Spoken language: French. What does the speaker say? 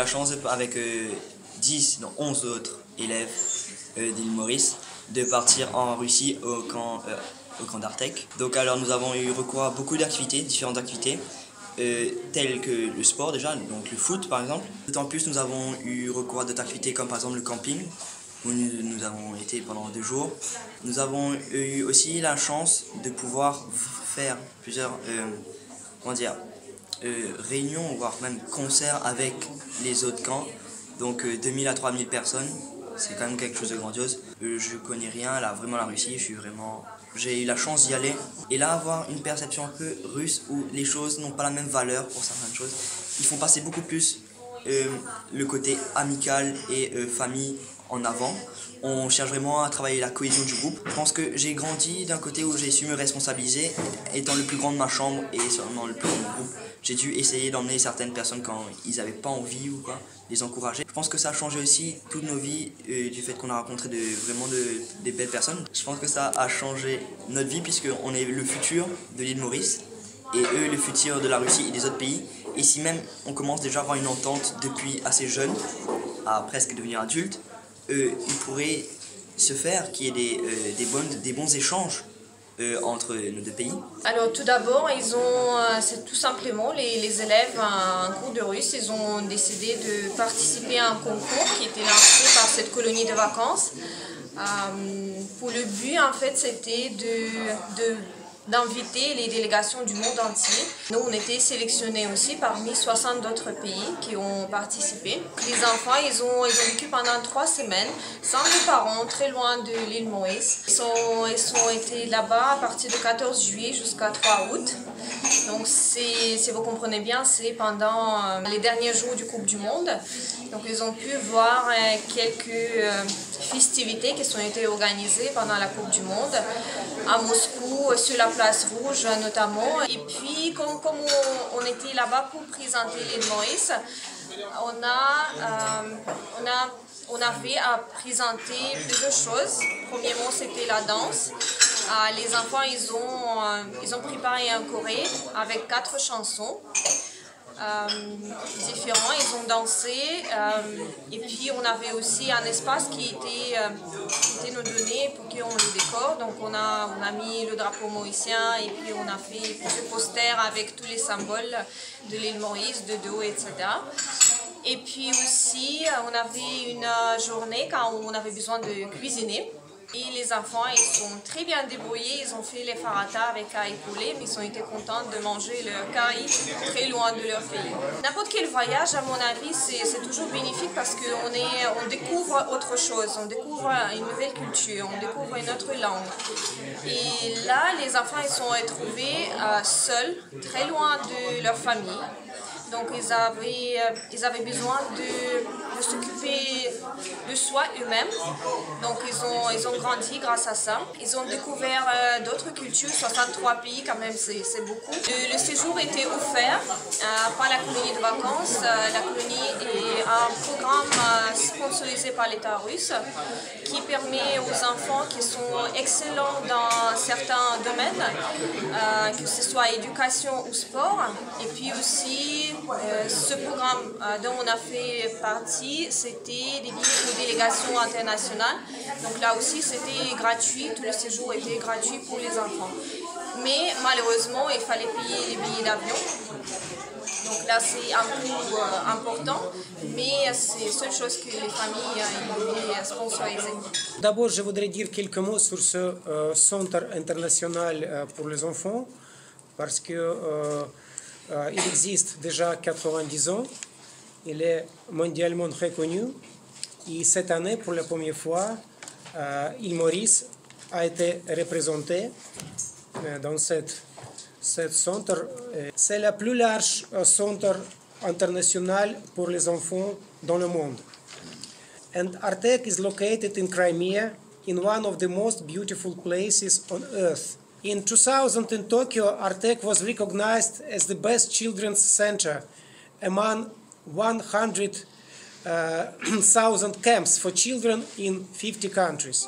la chance, avec 10, non 11 autres élèves d'île Maurice, de partir en Russie au camp d'Artek. Donc alors nous avons eu recours à beaucoup d'activités, différentes activités, telles que le sport déjà, donc le foot par exemple. D'autant plus nous avons eu recours à d'autres activités comme par exemple le camping, où nous avons été pendant 2 jours. Nous avons eu aussi la chance de pouvoir faire plusieurs réunions, voire même concerts avec les autres camps. Donc 2000 à 3000 personnes, c'est quand même quelque chose de grandiose. Je connais rien, là, vraiment la Russie, j'ai eu la chance d'y aller. Et là, avoir une perception un peu russe où les choses n'ont pas la même valeur pour certaines choses. Ils font passer beaucoup plus le côté amical et famille en avant. On cherche vraiment à travailler la cohésion du groupe. Je pense que j'ai grandi d'un côté où j'ai su me responsabiliser, étant le plus grand de ma chambre et seulement le plus grand du groupe. J'ai dû essayer d'emmener certaines personnes quand ils n'avaient pas envie ou quoi, les encourager. Je pense que ça a changé aussi toutes nos vies du fait qu'on a rencontré des belles personnes. Je pense que ça a changé notre vie puisqu'on est le futur de l'île Maurice et eux le futur de la Russie et des autres pays. Et si même on commence déjà à avoir une entente depuis assez jeune, à presque devenir adulte, il pourrait se faire qu'il y ait des bons échanges entre nos deux pays. Alors tout d'abord, c'est tout simplement les élèves à un cours de russe, ils ont décidé de participer à un concours qui était lancé par cette colonie de vacances. Pour le but, en fait, c'était d'inviter les délégations du monde entier. Nous, on était sélectionnés aussi parmi 60 d'autres pays qui ont participé. Les enfants, ils ont vécu pendant 3 semaines sans les parents, très loin de l'île Maurice. Ils ont été là-bas à partir du 14 juillet jusqu'à 3 août. Donc, si vous comprenez bien, c'est pendant les derniers jours du Coupe du Monde. Donc, ils ont pu voir quelques festivités qui ont été organisées pendant la Coupe du Monde à Moscou, sur la Place Rouge notamment. Et puis, comme on était là-bas pour présenter l'île Maurice, on avait à présenter plusieurs choses. Premièrement, c'était la danse. Les enfants, ils ont préparé un choré avec 4 chansons différents. Ils ont dansé. Et puis, on avait aussi un espace qui était nous donné pour qu'on le décore. Donc, on a mis le drapeau mauricien et puis on a fait plusieurs posters avec tous les symboles de l'île Maurice, de dos, etc. Et puis aussi, on avait une journée quand on avait besoin de cuisiner. Et les enfants, ils sont très bien débrouillés, ils ont fait les farata avec à épauler, mais ils ont été contents de manger leur curry très loin de leur pays. N'importe quel voyage, à mon avis, c'est toujours bénéfique parce qu'on découvre autre chose, on découvre une nouvelle culture, on découvre une autre langue. Et là, les enfants, ils sont retrouvés seuls, très loin de leur famille. Donc ils avaient besoin de s'occuper de soi eux-mêmes. Donc ils ont grandi grâce à ça. Ils ont découvert d'autres cultures, 63 pays quand même, c'est beaucoup. Le séjour était offert par la colonie de vacances. La colonie est un programme sponsorisé par l'État russe qui permet aux enfants qui sont excellents dans certains domaines, que ce soit éducation ou sport, et puis aussi ce programme dont on a fait partie, c'était des billets pour délégation internationale. Donc là aussi, c'était gratuit, tout le séjour était gratuit pour les enfants. Mais malheureusement, il fallait payer les billets d'avion. Donc là, c'est un coût important, mais c'est la seule chose que les familles devaient sponsoriser. D'abord, je voudrais dire quelques mots sur ce centre international pour les enfants, parce que il existe déjà 90 ans, il est mondialement reconnu, et cette année, pour la première fois, l'île Maurice a été représentée dans ce centre. C'est le plus large centre international pour les enfants dans le monde. And Artek is located in Crimea, in one of the most beautiful places on earth. In 2000 in Tokyo, Artek was recognized as the best children's center among 100,000 camps for children in 50 countries.